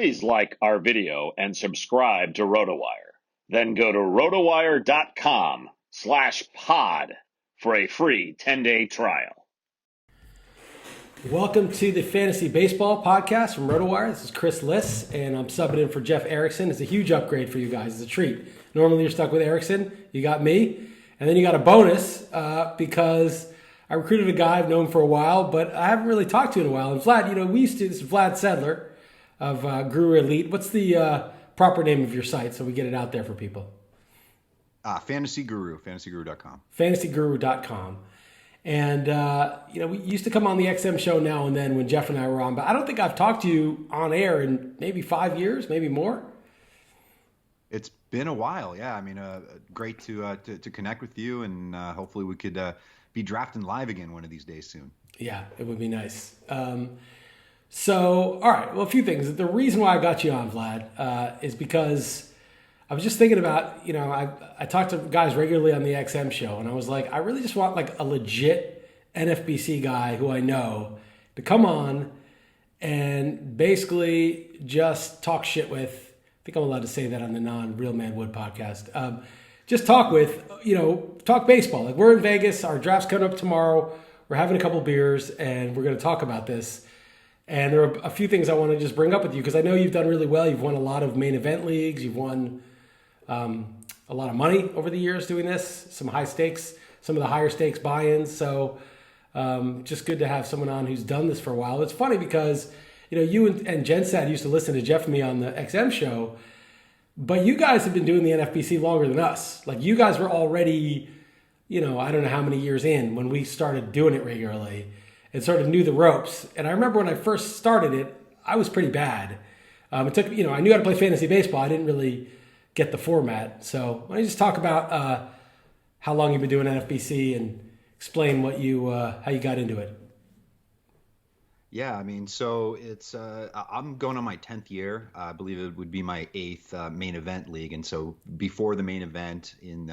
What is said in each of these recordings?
please like our video and subscribe to RotoWire. Then go to rotowire.com/pod for a free 10-day trial. Welcome to the Fantasy Baseball Podcast from RotoWire. This is Chris Liss, and I'm subbing in for Jeff Erickson. It's a huge upgrade for you guys. It's a treat. Normally you're stuck with Erickson. You got me. And then you got a bonus because I recruited a guy I've known for a while, but I haven't really talked to in a while. And Vlad, this is Vlad Sedler of Guru Elite. What's the proper name of your site so we get it out there for people? FantasyGuru, FantasyGuru.com. FantasyGuru.com. And, we used to come on the XM show now and then when Jeff and I were on, but I don't think I've talked to you on air in maybe 5 years, maybe more. It's been a while, yeah. I mean, great to connect with you, and hopefully we could be drafting live again one of these days soon. Yeah, it would be nice. So, all right, well, a few things. The reason why I got you on, Vlad, is because I was just thinking about, I talk to guys regularly on the XM show, and I was like, I really just want like a legit NFBC guy who I know to come on and basically just talk shit with. I think I'm allowed to say that on the non-Real Man Wood podcast. Just talk talk baseball. Like, we're in Vegas. Our draft's coming up tomorrow. We're having a couple beers, and we're going to talk about this. And there are a few things I want to just bring up with you because I know you've done really well. You've won a lot of main event leagues. You've won a lot of money over the years doing this. Some high stakes, some of the higher stakes buy-ins. So just good to have someone on who's done this for a while. It's funny because you and Jen Sad used to listen to Jeff and me on the XM show, but you guys have been doing the NFBC longer than us. Like, you guys were already, I don't know how many years in when we started doing it regularly and sort of knew the ropes. And I remember when I first started it, I was pretty bad. It took, I knew how to play fantasy baseball. I didn't really get the format. So why don't you just talk about how long you've been doing NFBC and explain what how you got into it? Yeah, I mean, so it's I'm going on my 10th year. I believe it would be my 8th main event league. And so before the main event in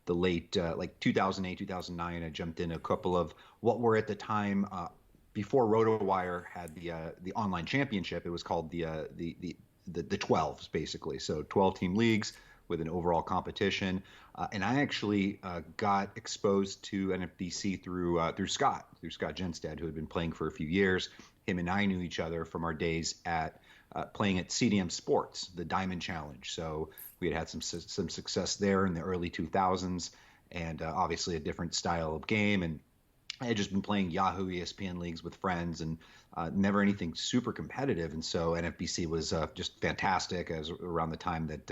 the late 2008, 2009, I jumped in a couple of what were at the time before RotoWire had the online championship. It was called the 12s, basically. So 12-team leagues with an overall competition. And I actually got exposed to NFBC through Scott Genstead, who had been playing for a few years. Him and I knew each other from our days at playing at CDM Sports, the Diamond Challenge. So we had some success there in the early 2000s, and obviously a different style of game. And I had just been playing Yahoo ESPN leagues with friends, and never anything super competitive. And so NFBC was just fantastic as around the time that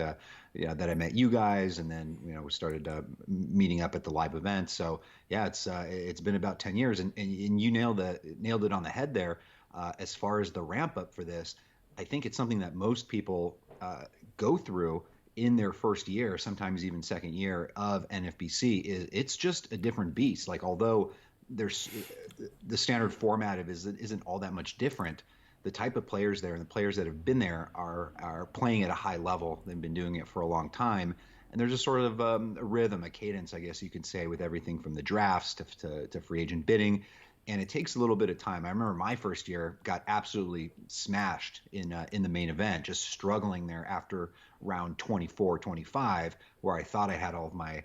that I met you guys, and then we started meeting up at the live events. So yeah, it's been about 10 years, and you nailed it on the head there. As far as the ramp up for this, I think it's something that most people go through in their first year, sometimes even second year of NFBC. It's just a different beast. Like, although there's the standard format isn't all that much different, the type of players there and the players that have been there are playing at a high level. They've been doing it for a long time, and there's a sort of a rhythm, a cadence, I guess you could say, with everything from the drafts to free agent bidding, and it takes a little bit of time. I remember my first year got absolutely smashed in the main event, just struggling there after round 24, 25, where I thought I had all of my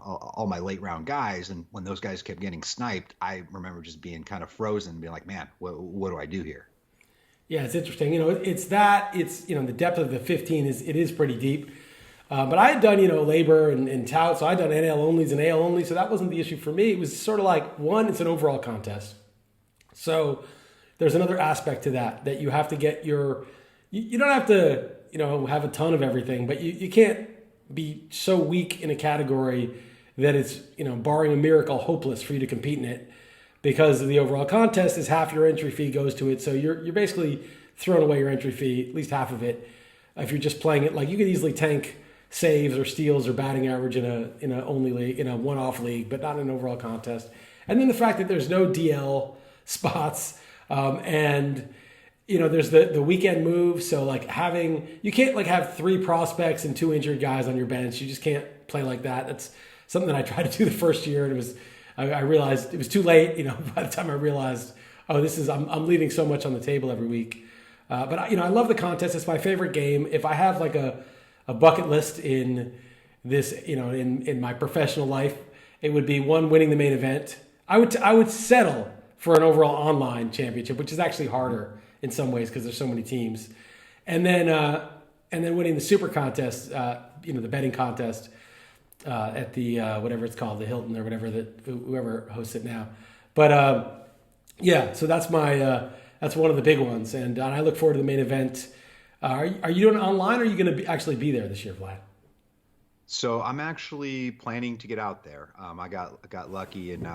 all my late round guys. And when those guys kept getting sniped, I remember just being kind of frozen, being like, man, what do I do here? Yeah, it's interesting. It's the depth of the 15 is pretty deep. But I had done, labor and tout. So I had done NL onlys and AL only. So that wasn't the issue for me. It was sort of like, one, it's an overall contest. So there's another aspect to that you have to get you don't have to, have a ton of everything, but you can't be so weak in a category that it's, barring a miracle, hopeless for you to compete in it, because the overall contest is half your entry fee goes to it. So you're basically throwing away your entry fee, at least half of it, if you're just playing it. Like, you could easily tank saves or steals or batting average in a only league, in a one-off league, but not in an overall contest. And then the fact that there's no DL spots, and there's the weekend move. So you can't have 3 prospects and 2 injured guys on your bench. You just can't play like that. That's something that I tried to do the first year, and I realized it was too late. By the time I realized, I'm leaving so much on the table every week. But I love the contest. It's my favorite game. If I have like a bucket list in this, in my professional life, it would be one, winning the main event. I would settle for an overall online championship, which is actually harder in some ways because there's so many teams, and then winning the super contest, the betting contest at the whatever it's called, the Hilton or whatever, that whoever hosts it now. But so that's my that's one of the big ones, and I look forward to the main event. Are you doing it online, or are you going to actually be there this year, Vlad? So I'm actually planning to get out there. I got lucky and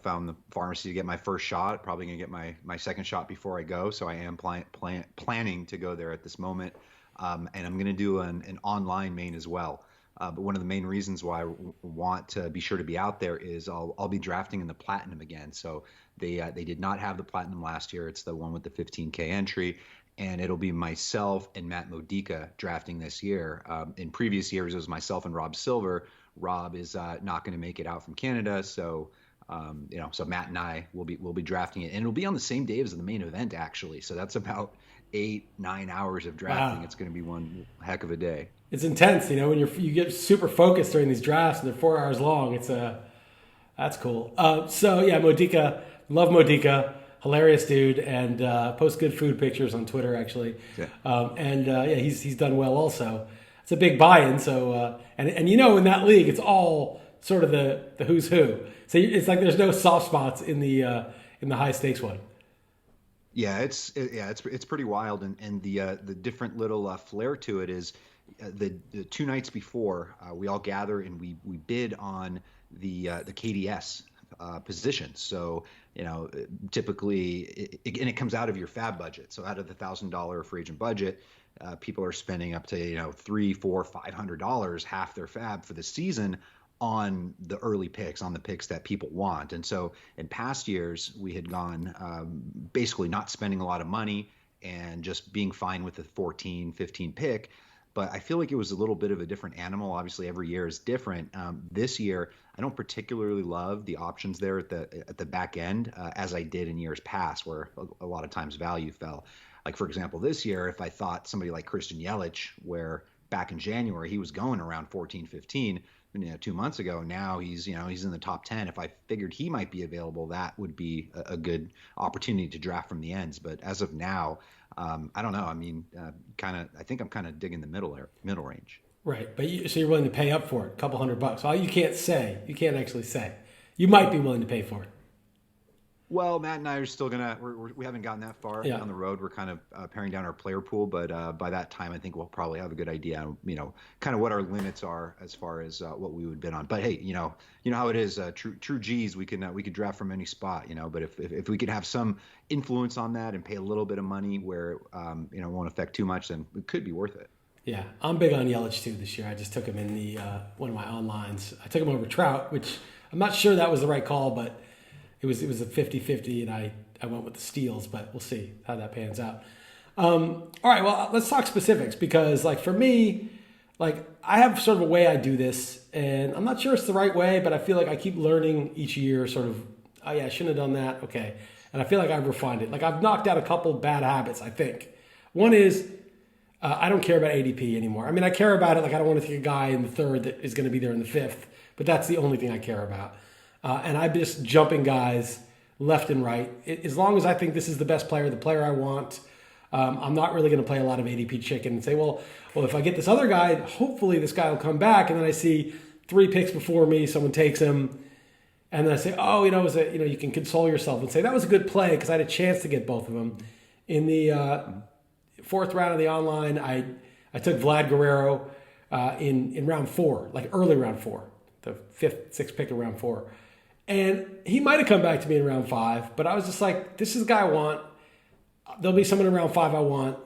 found the pharmacy to get my first shot. Probably gonna get my second shot before I go. So I am planning to go there at this moment, and I'm gonna do an online main as well. But one of the main reasons why I want to be sure to be out there is I'll be drafting in the platinum again. So they did not have the platinum last year. It's the one with the 15K entry. And it'll be myself and Matt Modica drafting this year. In previous years, it was myself and Rob Silver. Rob is not going to make it out from Canada, so so Matt and I will be drafting it, and it'll be on the same day as the main event, actually. So that's about 8-9 hours of drafting. Wow. It's going to be one heck of a day. It's intense, when you get super focused during these drafts, and they're 4 hours long. That's cool. Modica, love Modica. Hilarious dude, and posts good food pictures on Twitter, actually. Yeah. He's done well also. It's a big buy-in, so and in that league, it's all sort of the who's who. So it's like there's no soft spots in the high stakes one. Yeah, it's pretty wild, and the different little flair to it is the 2 nights before we all gather and we bid on the KDS position. So typically it comes out of your fab budget. So out of the $1,000 free agent budget, people are spending up to $300, $400, $500, half their fab for the season on the early picks, on the picks that people want. And so in past years we had gone basically not spending a lot of money and just being fine with the 14, 15 pick. But I feel like it was a little bit of a different animal. Obviously, every year is different. This year, I don't particularly love the options there at the back end, as I did in years past, where a lot of times value fell. Like, for example, this year, if I thought somebody like Christian Yelich, where back in January he was going around 14, 15, 2 months ago, now he's in the top 10. If I figured he might be available, that would be a good opportunity to draft from the ends. But as of now, I don't know. I mean, I think I'm kind of digging the middle range. Right, but so you're willing to pay up for it, a couple $100. Well, you can't actually say. You might be willing to pay for it. Well, Matt and I are still we haven't gotten that far down the road. We're kind of paring down our player pool, but by that time, I think we'll probably have a good idea, kind of what our limits are as far as what we would bid on. But hey, you know how it is. True G's, we could draft from any spot, But if we could have some influence on that and pay a little bit of money where it won't affect too much, then it could be worth it. Yeah, I'm big on Yelich too this year. I just took him in the one of my onlines. I took him over Trout, which I'm not sure that was the right call, but it was a 50-50, and I went with the steals, but we'll see how that pans out. All right, well, let's talk specifics, because for me, I have sort of a way I do this, and I'm not sure it's the right way, but I feel like I keep learning each year sort of, oh yeah, I shouldn't have done that, okay. And I feel like I've refined it. I've knocked out a couple bad habits, I think. One is I don't care about ADP anymore. I mean, I care about it. I don't want to take a guy in the third that is going to be there in the fifth, but that's the only thing I care about. And I'm just jumping guys left and right. As long as I think this is the best player, the player I want, I'm not really going to play a lot of ADP chicken and say, well, if I get this other guy, hopefully this guy will come back. And then I see 3 picks before me, someone takes him. And then I say, you can console yourself and say, that was a good play because I had a chance to get both of them. In the 4th round of the online, I took Vlad Guerrero in round 4, early round 4, the 5th, 6th pick of round 4. And he might have come back to me in round 5, but I was just like, this is the guy I want. There'll be someone in round 5 I want.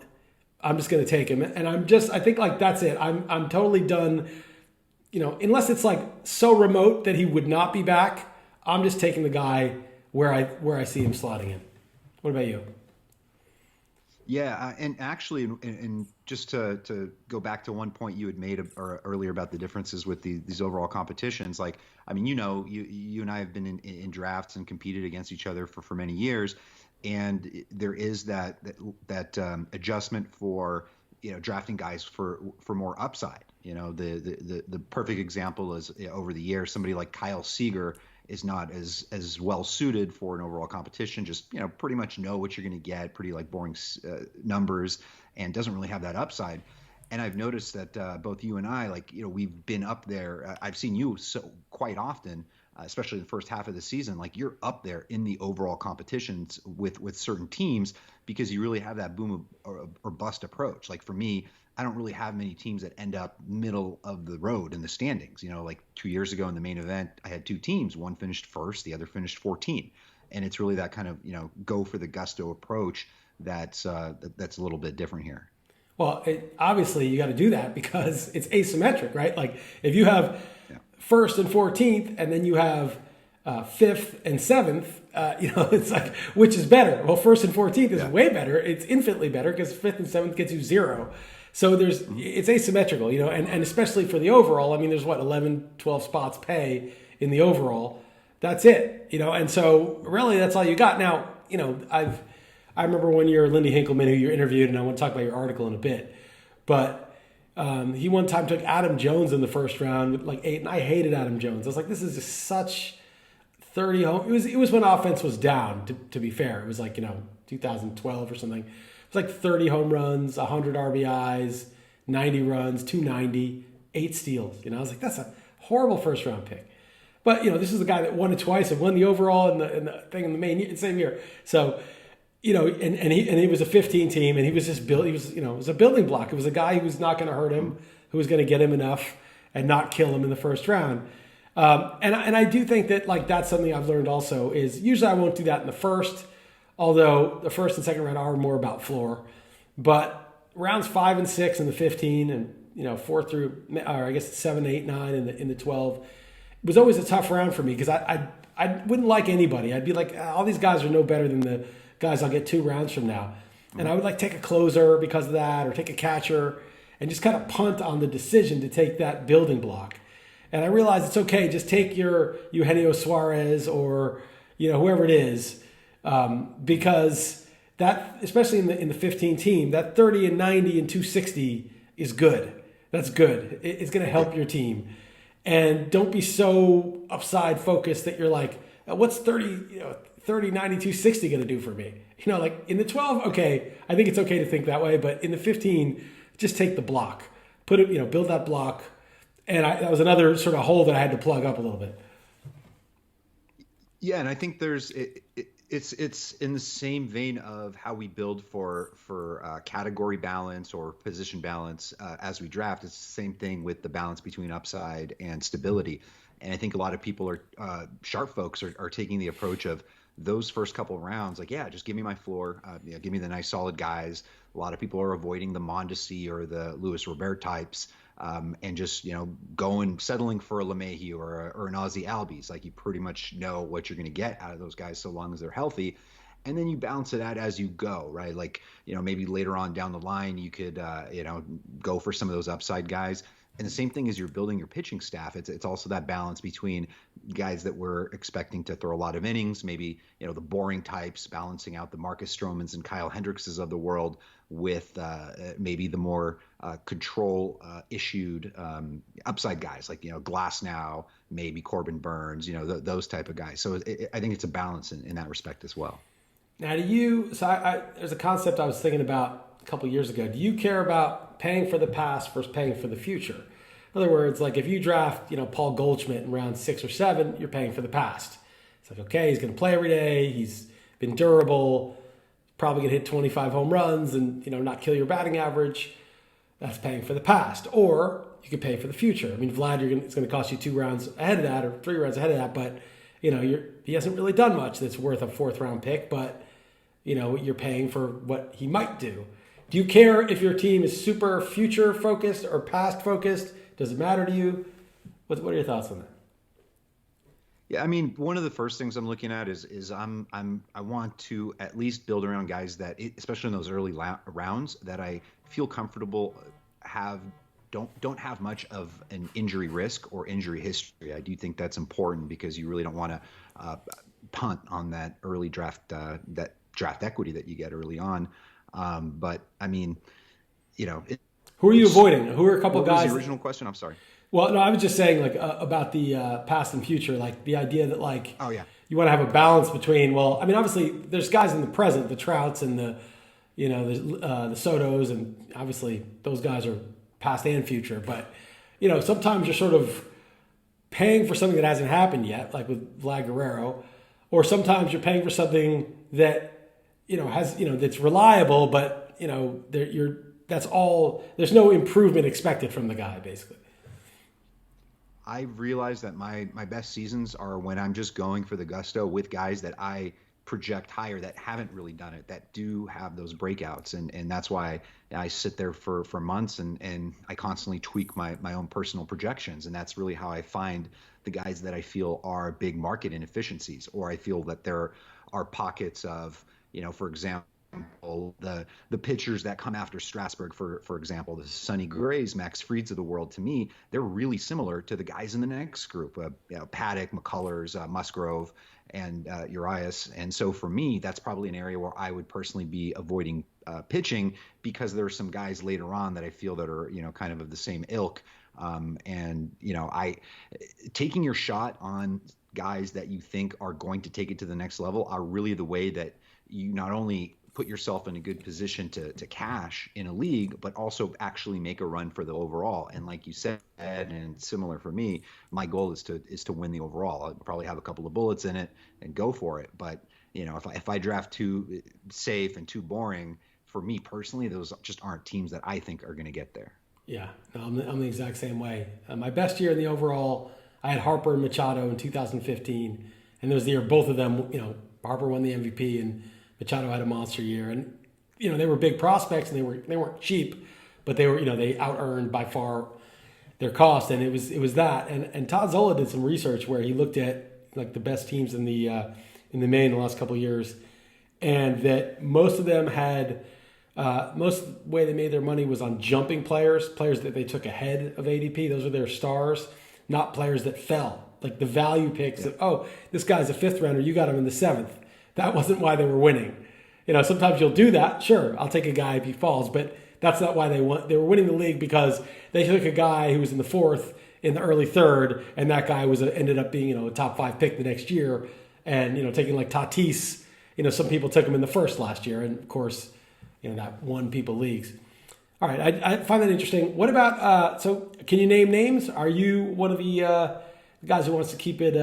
I'm just going to take him. And I think that's it. I'm totally done. Unless it's so remote that he would not be back, I'm just taking the guy where I see him slotting in. What about you? Yeah, and actually, and just to go back to one point you had made earlier about the differences with these overall competitions, you and I have been in drafts and competed against each other for many years, and there is that adjustment for drafting guys for more upside. The perfect example is over the years somebody like Kyle Seeger is not as well suited for an overall competition. Just pretty much know what you're going to get, pretty like boring numbers, and doesn't really have that upside. And I've noticed that both you and I, we've been up there. I've seen you so quite often, especially the first half of the season, like you're up there in the overall competitions with certain teams because you really have that boom or bust approach. Like for me, I don't really have many teams that end up middle of the road in the standings. Like 2 years ago in the main event, I had two teams. One finished first, the other finished 14. And it's really that kind of, go for the gusto approach that's a little bit different here. Well, obviously you got to do that because it's asymmetric, right? Like if you have first and 14th, and then you have 5th and 7th, it's like, which is better? Well, first and 14th is way better. It's infinitely better because 5th and 7th gets you 0. So it's asymmetrical, and especially for the overall. I mean, there's 11, 12 spots pay in the overall. That's it, and so really that's all you got. Now, I remember one year Lindy Hinkleman, who you interviewed, and I want to talk about your article in a bit, but he one time took Adam Jones in the first round with 8, and I hated Adam Jones. I was like, this is just such 30 home. It was when offense was down, to be fair. It was 2012 or something. It was 30 home runs, 100 RBIs, 90 runs, 290, 8 steals. I was like, that's a horrible first round pick. But this is the guy that won it twice and won the overall and the thing in the same year. So and he was a 15 team, and he was just built. He was, it was a building block. It was a guy who was not going to hurt him, who was going to get him enough and not kill him in the first round. And I do think that that's something I've learned also is usually I won't do that in the first, although the first and second round are more about floor. But rounds 5 and 6 in the 15, and 4 through, or I guess 7, 8, 9 in the 12 was always a tough round for me because I wouldn't like anybody. I'd be like, all these guys are no better than the guys I'll get 2 rounds from now. And I would take a closer because of that, or take a catcher, and just kind of punt on the decision to take that building block. And I realize it's okay, just take your Eugenio Suarez or whoever it is, because that, especially in the 15 team, that 30 and 90 and 260 is good. That's good. It's going to help your team. And don't be so upside focused that you're like, what's 30, 90, 260 going to do for me? In the 12, okay, I think it's okay to think that way, but in the 15, just take the block. Put it, build that block. And that was another sort of hole that I had to plug up a little bit. Yeah, and I think it's in the same vein of how we build for category balance or position balance as we draft. It's the same thing with the balance between upside and stability. And I think a lot of people are sharp folks are taking the approach of those first couple of rounds, just give me my floor, give me the nice solid guys. A lot of people are avoiding the Mondesi or the Luis Robert types, and just settling for a LeMahieu or an Ozzie Albies. You pretty much know what you're going to get out of those guys so long as they're healthy, and then you balance it out as you go, right? Maybe later on down the line you could go for some of those upside guys. And the same thing as you're building your pitching staff. It's also that balance between guys that we're expecting to throw a lot of innings, maybe the boring types, balancing out the Marcus Stromans and Kyle Hendrickses of the world with maybe the more control issued upside guys like Glass now, maybe Corbin Burns, those type of guys. So I think it's a balance in that respect as well. Now, there's a concept I was thinking about a couple years ago. Do you care about paying for the past versus paying for the future? In other words, if you draft, Paul Goldschmidt in round 6 or 7, you're paying for the past. It's okay, he's going to play every day. He's been durable, probably going to hit 25 home runs and, not kill your batting average. That's paying for the past. Or you could pay for the future. I mean, Vlad, it's going to cost you 2 rounds ahead of that or 3 rounds ahead of that, but he hasn't really done much that's worth a 4th round pick, but you're paying for what he might do. Do you care if your team is super future focused or past focused? Does it matter to you? What are your thoughts on that? Yeah, I mean, one of the first things I'm looking at is I want to at least build around guys that, especially in those early rounds, that I feel comfortable don't have much of an injury risk or injury history. I do think that's important because you really don't want to punt on that early draft that draft equity that you get early on. But I mean, who are you avoiding? Who are a couple what guys? Was the original question? I'm sorry. Well, no, I was just saying like about the past and future, like the idea that like Oh yeah. you want to have a balance between. Well, I mean, obviously there's guys in the present, the Trouts and the Sotos, and obviously those guys are past and future. But sometimes you're sort of paying for something that hasn't happened yet, like with Vlad Guerrero, or sometimes you're paying for something that has that's reliable, but that's all. There's no improvement expected from the guy, basically. I've realized that my best seasons are when I'm just going for the gusto with guys that I project higher that haven't really done it, that do have those breakouts. And that's why I sit there for months and I constantly tweak my own personal projections. And that's really how I find the guys that I feel are big market inefficiencies, or I feel that there are pockets of, for example, the pitchers that come after Strasburg, for example, the Sonny Grays, Max Frieds of the world, to me, they're really similar to the guys in the next group, Paddock, McCullers, Musgrove, and Urias. And so for me, that's probably an area where I would personally be avoiding pitching, because there are some guys later on that I feel that are, kind of the same ilk. Taking your shot on guys that you think are going to take it to the next level are really the way that you not only put yourself in a good position to cash in a league, but also actually make a run for the overall. And like you said, and similar for me, my goal is to win the overall. I'll probably have a couple of bullets in it and go for it. But if I draft too safe and too boring, for me personally, those just aren't teams that I think are going to get there. Yeah, no, I'm the exact same way. My best year in the overall, I had Harper and Machado in 2015, and it was the year both of them. Harper won the MVP and Machado had a monster year, and they were big prospects and they weren't cheap, but they were they out-earned by far their cost, and it was that. And Todd Zola did some research where he looked at like the best teams in the May in the last couple of years, and that most of them had most of the way they made their money was on jumping players that they took ahead of ADP. Those are their stars, not players that fell. Like the value picks of, this guy's a 5th rounder, you got him in the 7th. That wasn't why they were winning. Sometimes you'll do that. Sure, I'll take a guy if he falls, but that's not why they won. They were winning the league because they took a guy who was in the 4th, in the early 3rd, and that guy ended up being a top 5 pick the next year. And taking like Tatis, some people took him in the 1st last year, and of course, that won people leagues. All right, I find that interesting. What about? So, can you name names? Are you one of the guys who wants to keep it?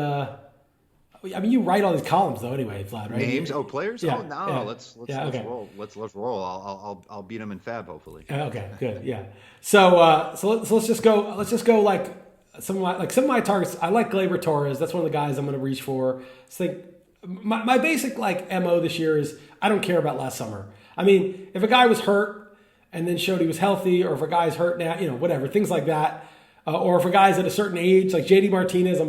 You write all these columns though, anyway, Vlad, right? Names? Players? Yeah, Oh no, yeah. let's Okay. roll. Let's roll. I'll beat them in Fab, hopefully. Okay, good, yeah. So let's just go like some of my targets. I like Gleyber Torres. That's one of the guys I'm going to reach for. So think my basic MO this year is I don't care about last summer. I mean, if a guy was hurt and then showed he was healthy, or if a guy's hurt now, whatever, things like that, or if a guy's at a certain age, like JD Martinez,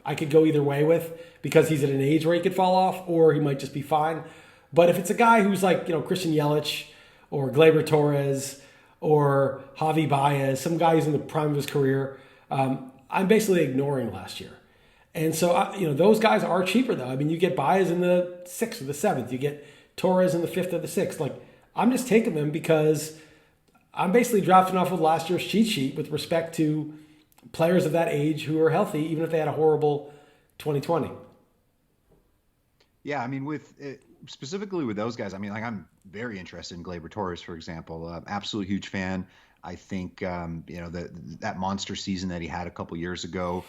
I could go either way with, because he's at an age where he could fall off, or he might just be fine. But if it's a guy who's like, Christian Yelich or Gleyber Torres or Javi Baez, some guy who's in the prime of his career, I'm basically ignoring last year. And so, those guys are cheaper though. I mean, you get Baez in the 6th or the 7th, you get Torres in the 5th or the 6th. Like, I'm just taking them because I'm basically drafting off of last year's cheat sheet with respect to players of that age who are healthy, even if they had a horrible 2020. Yeah, I mean, specifically with those guys, I mean, like I'm very interested in Gleyber Torres, for example. Absolute huge fan. I think that monster season that he had a couple years ago,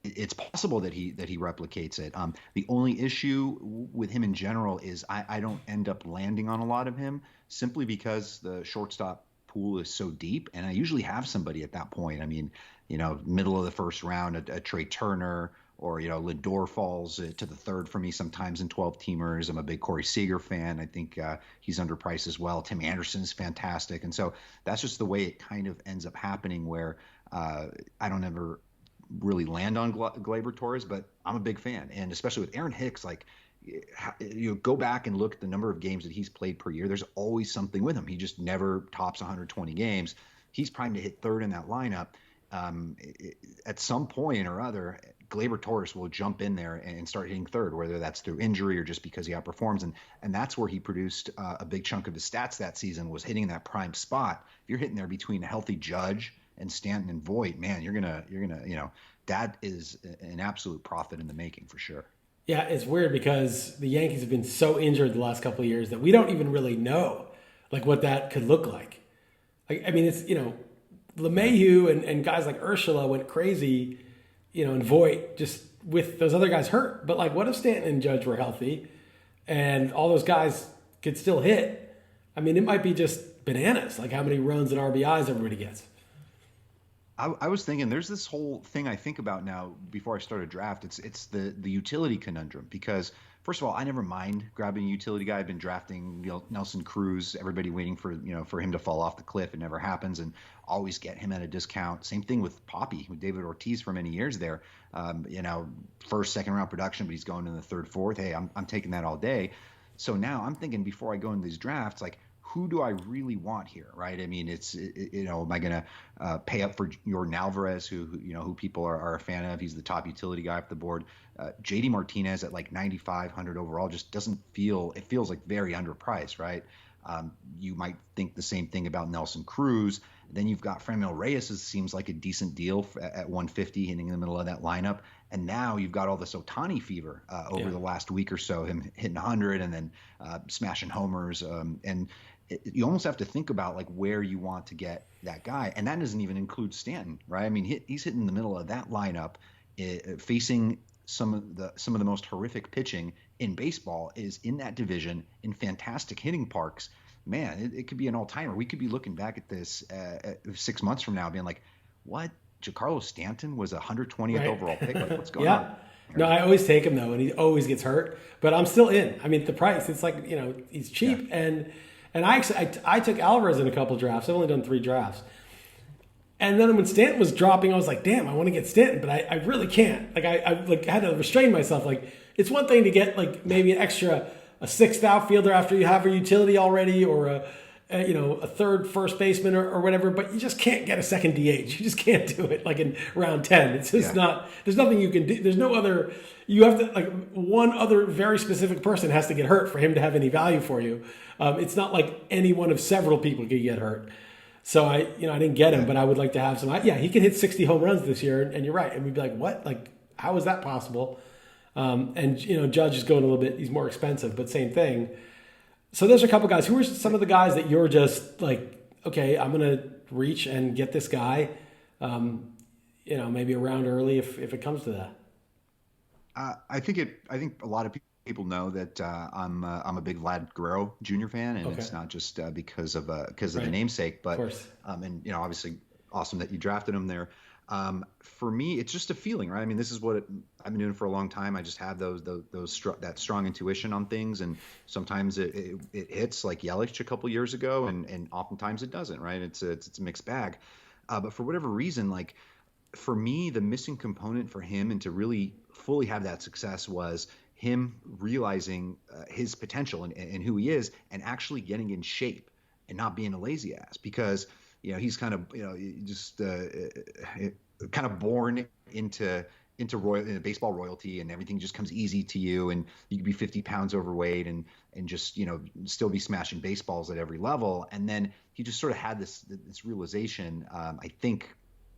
it's possible that he replicates it. The only issue with him in general is I don't end up landing on a lot of him simply because the shortstop pool is so deep, and I usually have somebody at that point. I mean, middle of the 1st round, a Trey Turner, or Lindor falls to the 3rd for me sometimes in 12-teamers. I'm a big Corey Seager fan. I think he's underpriced as well. Tim Anderson's fantastic, and so that's just the way it kind of ends up happening, where I don't ever really land on Gleyber Torres, but I'm a big fan, and especially with Aaron Hicks, like go back and look at the number of games that he's played per year. There's always something with him. He just never tops 120 games. He's primed to hit 3rd in that lineup. at some point or other, Gleyber Torres will jump in there and start hitting third, whether that's through injury or just because he outperforms. And that's where he produced a big chunk of his stats that season, was hitting that prime spot. If you're hitting there between a healthy Judge and Stanton and Voit, man, you're gonna, that is an absolute profit in the making for sure. Yeah, it's weird because the Yankees have been so injured the last couple of years that we don't even really know like what that could look like. I mean, it's, LeMahieu and guys like Urshela went crazy, and Voit just with those other guys hurt. But like, what if Stanton and Judge were healthy and all those guys could still hit? I mean, it might be just bananas, like how many runs and RBIs everybody gets. I was thinking there's this whole thing I think about now before I start a draft. It's the utility conundrum, because first of all, I never mind grabbing a utility guy. I've been drafting Nelson Cruz, everybody waiting for him to fall off the cliff. It never happens, and always get him at a discount. Same thing with Poppy, with David Ortiz for many years there. First, second round production, but he's going in the third, fourth. Hey, I'm taking that all day. So now I'm thinking, before I go into these drafts, like, who do I really want here, right? I mean, am I going to pay up for Jordan Alvarez, who people are a fan of? He's the top utility guy off the board. JD Martinez at like 9,500 overall just doesn't feel, it feels like very underpriced, right? You might think the same thing about Nelson Cruz. Then you've got Franmil Reyes, seems like a decent deal at 150, hitting in the middle of that lineup. And now you've got all this Ohtani fever over the last week or so, him hitting 100 and then smashing homers. You almost have to think about like where you want to get that guy. And that doesn't even include Stanton, right? I mean, he's hitting in the middle of that lineup, facing some of the most horrific pitching in baseball, is in that division in fantastic hitting parks. Man, it could be an all-timer. We could be looking back at this 6 months from now being like, what? Giancarlo Stanton was a 120th overall pick? Like, what's going on? No, I always take him though, and he always gets hurt. But I'm still in. I mean, the price, it's like, he's cheap. Yeah. And I took Alvarez in a couple drafts. I've only done 3 drafts. And then when Stanton was dropping, I was like, damn, I want to get Stanton, but I really can't. Like, I had to restrain myself. Like, it's one thing to get like maybe a 6th outfielder after you have a utility already, or a third first baseman or whatever, but you just can't get a second DH. You just can't do it like in round 10. It's just not, there's nothing you can do. There's no other, you have to, like, one other very specific person has to get hurt for him to have any value for you. It's not like any one of several people could get hurt. So I didn't get him, but I would like to have some. He can hit 60 home runs this year, and you're right. And we'd be like, what? Like, how is that possible? Judge is going a little bit, he's more expensive, but same thing. So there's a couple guys. Who are some of the guys that you're just like, okay, I'm going to reach and get this guy, maybe around early if it comes to that? I think a lot of people know that I'm a big Vlad Guerrero Jr. fan, and it's not just because of the namesake, but obviously awesome that you drafted him there. For me, it's just a feeling, right? I mean, this is what I've been doing for a long time. I just have that strong intuition on things, and sometimes it hits, like Yelich a couple years ago, and oftentimes it doesn't, right? It's a mixed bag. But for whatever reason, like, for me, the missing component for him and to really fully have that success was him realizing his potential and who he is, and actually getting in shape and not being a lazy ass, because he's kind of kind of born into baseball royalty, and everything just comes easy to you, and you could be 50 pounds overweight and just still be smashing baseballs at every level. And then he just sort of had this realization, I think,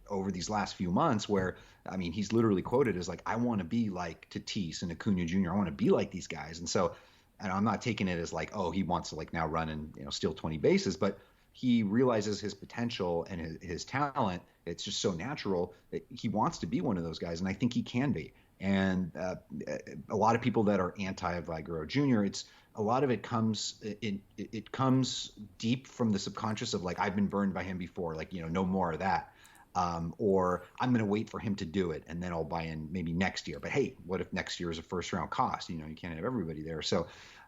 over these last few months, where, I mean, he's literally quoted as like, I want to be like Tatis and Acuna Jr. I want to be like these guys. And so, and I'm not taking it as like, oh, he wants to like now run and steal 20 bases, but he realizes his potential and his talent. It's just so natural that he wants to be one of those guys, and I think he can be. And a lot of people that are anti-Vlad Guerrero Jr., a lot of it comes deep from the subconscious of like, I've been burned by him before, like, no more of that. Or I'm going to wait for him to do it, and then I'll buy in maybe next year. But hey, what if next year is a first round cost? You can't have everybody there. So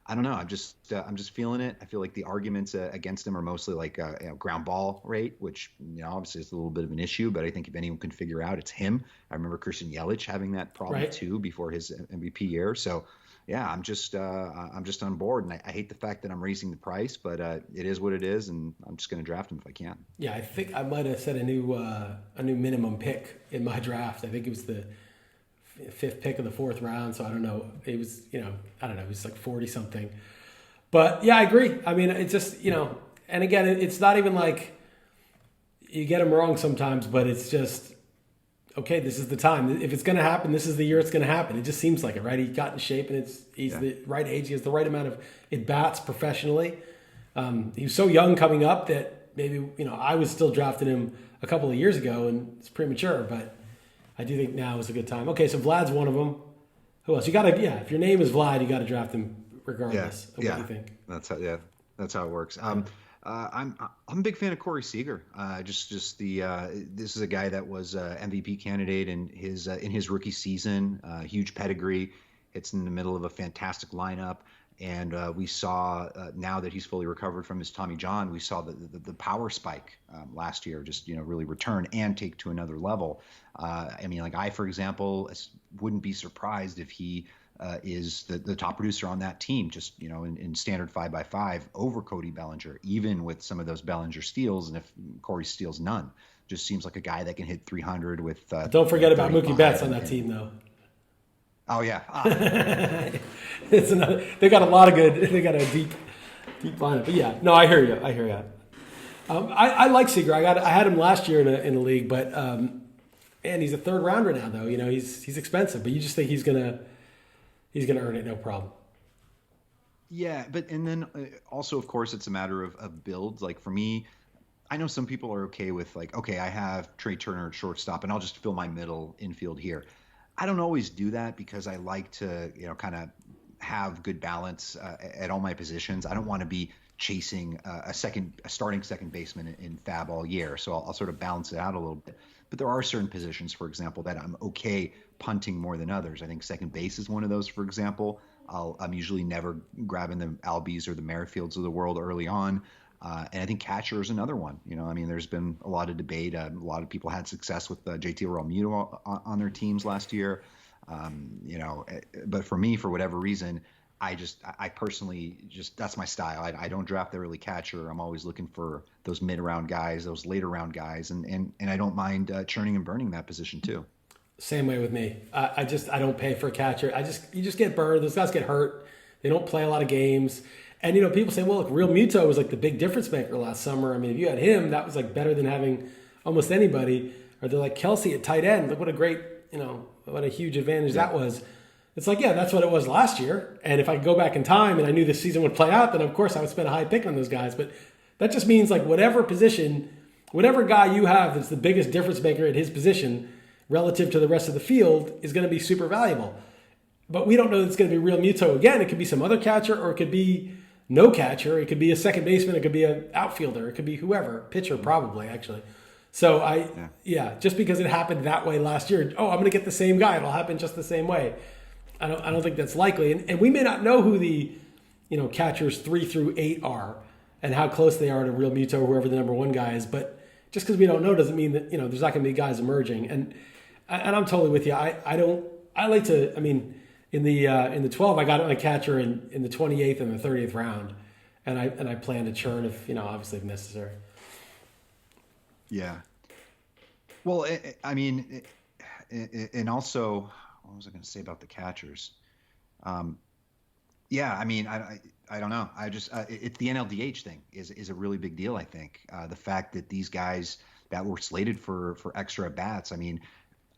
I don't know. I'm just feeling it. I feel like the arguments against him are mostly like ground ball rate, which obviously is a little bit of an issue. But I think if anyone can figure out, it's him. I remember Christian Yelich having that problem too before his MVP year. So yeah, I'm just on board, and I hate the fact that I'm raising the price, but it is what it is, and I'm just going to draft him if I can. Yeah, I think I might have set a new minimum pick in my draft. I think it was the fifth pick of the fourth round, so I don't know. It was, I don't know, it was like 40 something. But yeah, I agree. I mean, it's just, and again, it's not even like you get them wrong sometimes, but it's just, okay, this is the time. If it's going to happen, this is the year it's going to happen. It just seems like it, right? He got in shape, and he's the right age. He has the right amount of at-bats professionally. He was so young coming up that maybe, I was still drafting him a couple of years ago, and it's premature, but I do think now is a good time. Okay, so Vlad's one of them. Who else? You got to, if your name is Vlad, you got to draft him regardless of what you think. That's how it works. I'm a big fan of Corey Seeger. This is a guy that was MVP candidate in his rookie season. Huge pedigree. Hits in the middle of a fantastic lineup. And we saw now that he's fully recovered from his Tommy John, we saw the power spike last year just really return and take to another level. I, for example, wouldn't be surprised if he is the top producer on that team, just in standard 5x5 over Cody Bellinger, even with some of those Bellinger steals, and if Corey steals none, just seems like a guy that can hit 300 with. Don't forget about Mookie Betts on that team, though. Oh yeah, they got a lot of good. They got a deep lineup. But yeah, no, I hear you. I like Seeger. I had him last year in a league, but and he's a third rounder now, though. He's expensive, but you just think he's gonna earn it, no problem. Yeah, and then also, of course, it's a matter of builds. Like for me, I know some people are okay with I have Trey Turner at shortstop, and I'll just fill my middle infield here. I don't always do that because I like to, kind of have good balance at all my positions. I don't want to be chasing a starting second baseman in FAB all year. So I'll sort of balance it out a little bit. But there are certain positions, for example, that I'm okay punting more than others. I think second base is one of those, for example. I'm usually never grabbing the Albies or the Merrifields of the world early on. And I think catcher is another one. There's been a lot of debate. A lot of people had success with JT Realmuto on their teams last year. But for me, for whatever reason, I personally that's my style. I don't draft the early catcher. I'm always looking for those mid-round guys, those later round guys, and I don't mind churning and burning that position too. Same way with me. I don't pay for a catcher. You just get burned. Those guys get hurt. They don't play a lot of games. And, people say, well, look, Real Muto was like the big difference maker last summer. I mean, if you had him, that was like better than having almost anybody. Or they're like Kelsey at tight end. Look what a great, what a huge advantage that was. It's like, yeah, that's what it was last year. And if I could go back in time and I knew this season would play out, then of course I would spend a high pick on those guys. But that just means like whatever position, whatever guy you have that's the biggest difference maker at his position relative to the rest of the field is going to be super valuable. But we don't know that it's going to be Real Muto again. It could be some other catcher, or it could be no catcher. It could be a second baseman. It could be an outfielder. It could be whoever. Pitcher, probably, actually. So, just because it happened that way last year, I'm going to get the same guy. It'll happen just the same way. I don't think that's likely. And we may not know who the, catchers 3 through 8 are and how close they are to Real Muto or whoever the number one guy is. But just because we don't know doesn't mean that, there's not going to be guys emerging. And I'm totally with you. In the 12, I got a catcher in the 28th and the 30th round, and I plan to churn if obviously if necessary. Yeah. Well, and also, what was I going to say about the catchers? I don't know. It's the NLDH thing is a really big deal. I think the fact that these guys that were slated for extra at bats.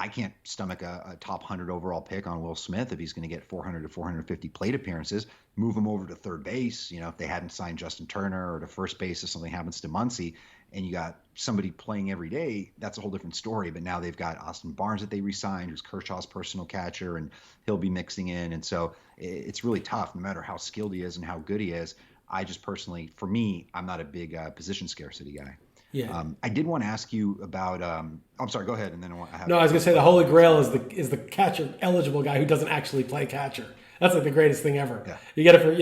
I can't stomach a top 100 overall pick on Will Smith if he's going to get 400 to 450 plate appearances. Move him over to third base, if they hadn't signed Justin Turner, or to first base if something happens to Muncy, and you got somebody playing every day, that's a whole different story. But now they've got Austin Barnes that they re-signed, who's Kershaw's personal catcher, and he'll be mixing in. And so it's really tough, no matter how skilled he is and how good he is. I just personally, for me, I'm not a big position scarcity guy. Yeah. I did want to ask you about. I'm sorry. Go ahead, and then I was going to say the holy grail is the catcher eligible guy who doesn't actually play catcher. That's like the greatest thing ever. Yeah. You get it for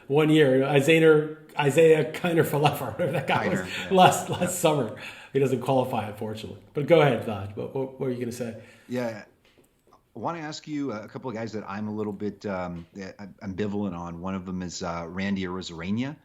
1 year. Isaiah Kiner-Falefa, whatever that guy was last summer. He doesn't qualify, unfortunately. But go ahead, Vlad. What were you going to say? Yeah. I want to ask you a couple of guys that I'm a little bit ambivalent on. One of them is Randy Arozarena.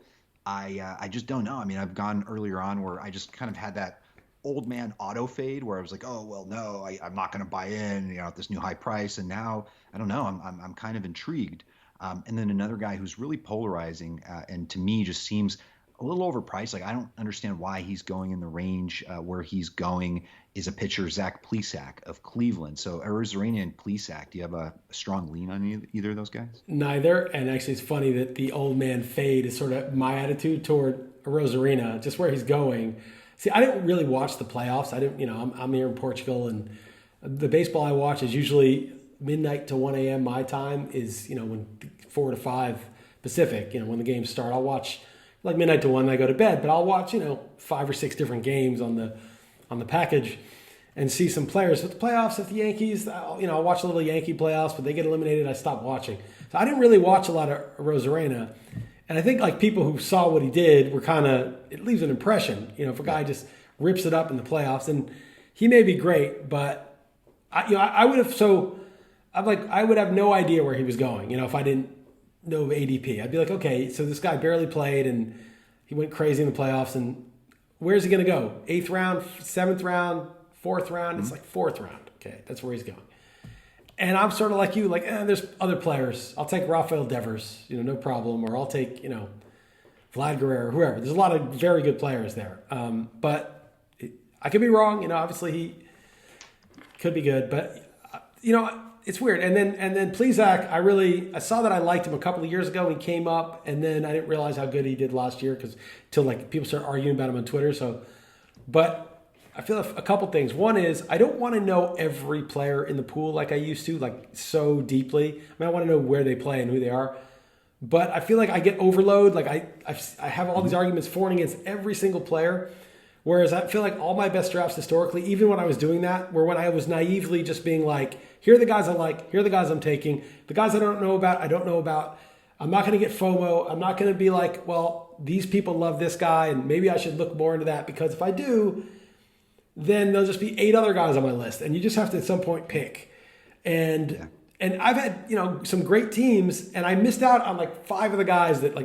I just don't know. I mean, I've gone earlier on where I just kind of had that old man auto fade where I was like, oh, well, no, I'm not going to buy in, at this new high price. And now, I don't know, I'm kind of intrigued. And then another guy who's really polarizing and to me just seems a little overpriced. Like, I don't understand why he's going in the range where he's going is a pitcher, Zach Plesac of Cleveland. So Arozarena and Plesac, do you have a strong lean on either of those guys? Neither. And actually, it's funny that the old man fade is sort of my attitude toward Arozarena, just where he's going. See, I didn't really watch the playoffs. I didn't, I'm here in Portugal, and the baseball I watch is usually midnight to 1 a.m. my time is, when 4 to 5 Pacific, when the games start. I'll watch like midnight to 1 and I go to bed, but I'll watch, 5 or 6 different games on the package and see some players. With the playoffs, if the Yankees, I'll watch a little Yankee playoffs, but they get eliminated, I stop watching. So I didn't really watch a lot of Arozarena. And I think like people who saw what he did were it leaves an impression, if a guy just rips it up in the playoffs, and he may be great, but I would have no idea where he was going, if I didn't know ADP. I'd be like, okay, so this guy barely played and he went crazy in the playoffs, and where's he going to go? 8th round, 7th round, 4th round? Mm-hmm. It's like 4th round. Okay, that's where he's going. And I'm sort of like you, there's other players. I'll take Rafael Devers, no problem. Or I'll take, Vlad Guerrero, whoever. There's a lot of very good players there. But I could be wrong. Obviously he could be good. But, it's weird. And then Plesac, I saw that I liked him a couple of years ago. He came up, and then I didn't realize how good he did last year till people started arguing about him on Twitter. But I feel a couple things. One is I don't want to know every player in the pool like I used to, so deeply. I want to know where they play and who they are. But I feel like I get overload. I have all these arguments for and against every single player. Whereas I feel like all my best drafts historically, even when I was doing that, were when I was naively just being like, here are the guys I like, here are the guys I'm taking. The guys I don't know about, I don't know about. I'm not going to get FOMO. I'm not going to be like, well, these people love this guy, and maybe I should look more into that, because if I do, then there'll just be 8 other guys on my list, and you just have to at some point pick. And I've had some great teams, and I missed out on 5 of the guys that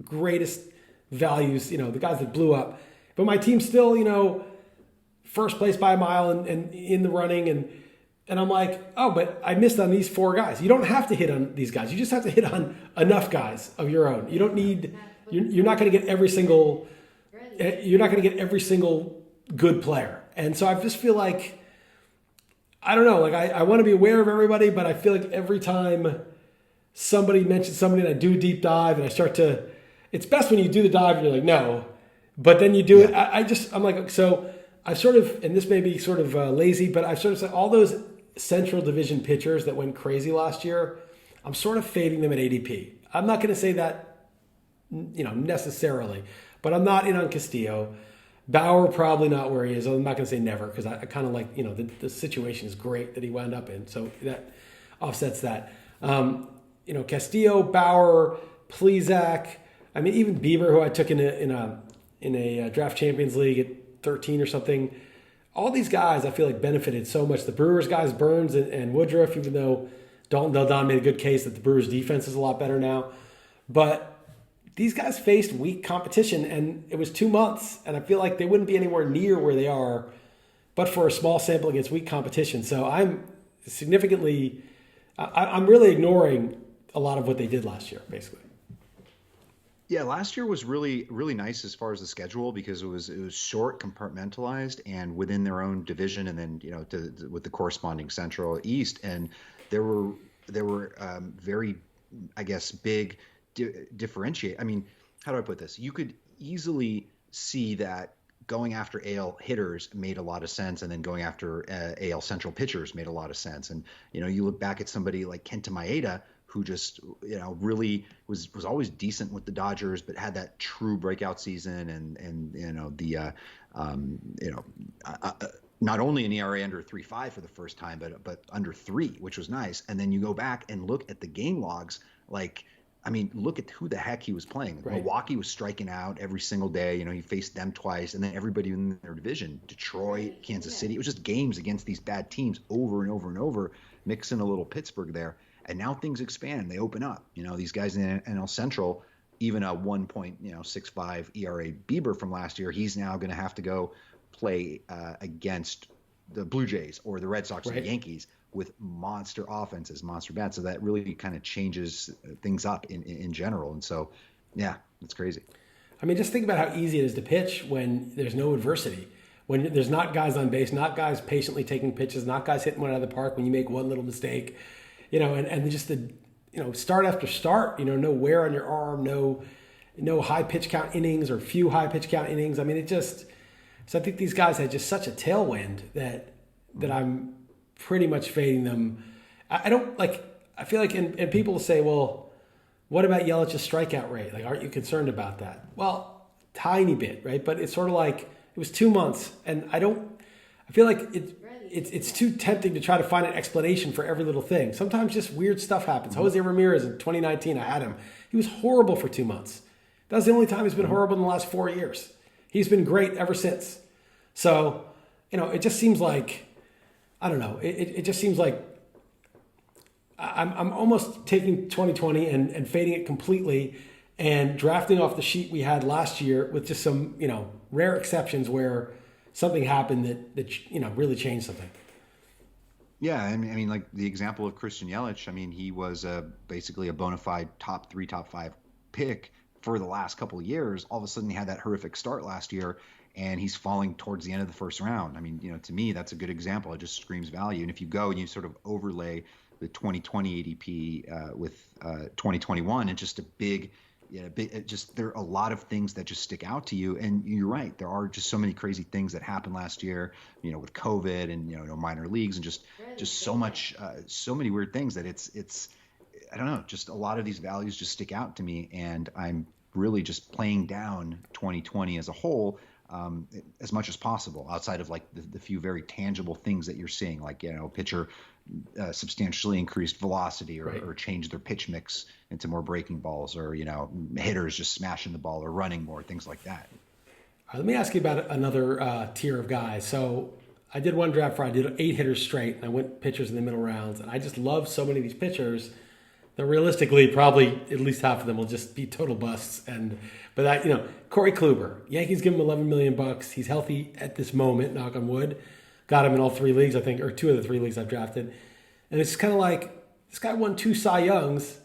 greatest values, the guys that blew up. But my team's still first place by a mile and in the running, and I'm like, oh, but I missed on these 4 guys. You don't have to hit on these guys. You just have to hit on enough guys of your own. You don't need. You're not going to get every single. You're not going to get every single good player. And so I just feel like, I don't know, I want to be aware of everybody, but I feel like every time somebody mentions somebody and I do a deep dive and I start to, it's best when you do the dive and you're like, no, but then you do it. I'm like, so I've sort of, and this may be sort of lazy, but I've sort of said all those Central Division pitchers that went crazy last year, I'm sort of fading them at ADP. I'm not going to say that, necessarily, but I'm not in on Castillo. Bauer, probably not where he is. I'm not going to say never, because I kind of like, the situation is great that he wound up in. So that offsets that. Castillo, Bauer, Plesac. Even Bieber, who I took in a draft Champions League at 13 or something. All these guys I feel like benefited so much. The Brewers guys, Burns and Woodruff, even though Dalton Del Don made a good case that the Brewers defense is a lot better now. But these guys faced weak competition, and it was 2 months, and I feel like they wouldn't be anywhere near where they are, but for a small sample against weak competition. So I'm really ignoring a lot of what they did last year, basically. Yeah, last year was really, really nice as far as the schedule, because it was short, compartmentalized, and within their own division, and then with the corresponding Central East, and there were very, I guess, big differentiate. How do I put this? You could easily see that going after AL hitters made a lot of sense, and then going after AL Central pitchers made a lot of sense. And you look back at somebody like Kenta Maeda, who just really was always decent with the Dodgers, but had that true breakout season, and not only an ERA under 3.5 for the first time, but under 3, which was nice. And then you go back and look at the game logs, look at who the heck he was playing. Right. Milwaukee was striking out every single day. He faced them twice, and then everybody in their division, Detroit, Kansas City. It was just games against these bad teams over and over and over. mix in a little Pittsburgh there. And now things expand. They open up. These guys in NL Central, even a 1.65 ERA Bieber from last year, he's now going to have to go play against the Blue Jays or the Red Sox or the Yankees with monster offenses, monster bats. So that really kind of changes things up in general. And so, yeah, it's crazy. I mean, just think about how easy it is to pitch when there's no adversity, when there's not guys on base, not guys patiently taking pitches, not guys hitting one out of the park when you make one little mistake, and just the, start after start, no wear on your arm, no high pitch count innings or few high pitch count innings. I mean, so I think these guys had just such a tailwind that I'm pretty much fading them. I feel like, and people say, well, what about Yelich's strikeout rate? Like, aren't you concerned about that? Well, tiny bit, right? But it's sort of like, it was 2 months, and I feel like it's too tempting to try to find an explanation for every little thing. Sometimes just weird stuff happens. Jose Ramirez in 2019, I had him. He was horrible for 2 months. That was the only time he's been horrible in the last 4 years. He's been great ever since. So, it just seems like, I don't know. It just seems like I'm almost taking 2020 and fading it completely and drafting off the sheet we had last year with just some, rare exceptions where something happened that really changed something. Yeah, I mean, like the example of Christian Yelich. I mean, he was basically a bona fide top 3, top 5 pick for the last couple of years. All of a sudden, he had that horrific start last year, and he's falling towards the end of the first round. I mean, to me, that's a good example. It just screams value. And if you go and you sort of overlay the 2020 ADP with 2021, it's just a big. There are a lot of things that just stick out to you. And you're right. There are just so many crazy things that happened last year, with COVID and, no minor leagues and just so much, so many weird things that it's, I don't know, just a lot of these values just stick out to me. And I'm really just playing down 2020 as a whole as much as possible outside of like the few very tangible things that you're seeing, like, pitcher substantially increased velocity or change their pitch mix into more breaking balls, or, hitters just smashing the ball or running more, things like that. All right, let me ask you about another tier of guys. So I did one draft where I did 8 hitters straight, and I went pitchers in the middle rounds, and I just love so many of these pitchers that realistically probably at least half of them will just be total busts. But that, Corey Kluber, Yankees give him $11 million. He's healthy at this moment, knock on wood. Got him in all 3 leagues, I think, or 2 of the 3 leagues I've drafted. And it's kind of like, this guy won 2 Cy Youngs.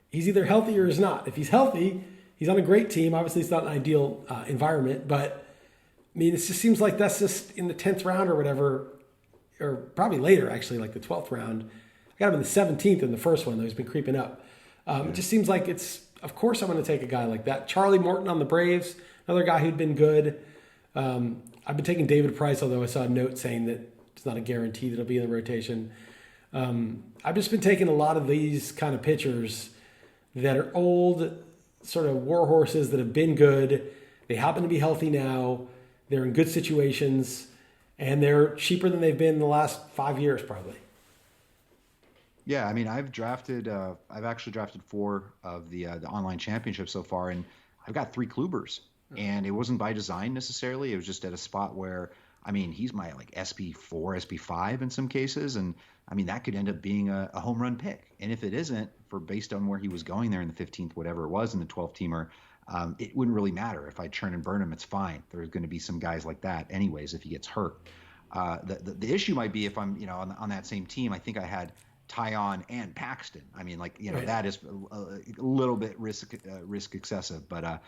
He's either healthy or he's not. If he's healthy, he's on a great team. Obviously, it's not an ideal environment, but I mean, it just seems like that's just in the 10th round or whatever, or probably later, actually, like the 12th round. I got him in the 17th in the first one, though. He's been creeping up. It just seems like of course I'm going to take a guy like that. Charlie Morton on the Braves, another guy who'd been good. I've been taking David Price, although I saw a note saying that it's not a guarantee that he'll be in the rotation. I've just been taking a lot of these kind of pitchers that are old, sort of war horses that have been good. They happen to be healthy now. They're in good situations, and they're cheaper than they've been in the last 5 years, probably. Yeah, I mean, I've actually drafted 4 of the online championships so far, and I've got 3 Klubers, and it wasn't by design necessarily. It was just at a spot where, I mean, he's my like SP4, SP5 in some cases, and I mean that could end up being a home run pick. And if it isn't, based on where he was going there in the 15th, whatever it was in the 12th teamer, it wouldn't really matter if I churn and burn him. It's fine. There's going to be some guys like that, anyways, if he gets hurt. The issue might be if I'm on that same team. I think I had Tyon and Paxton. I mean, like, right. That is a little bit risk excessive, but a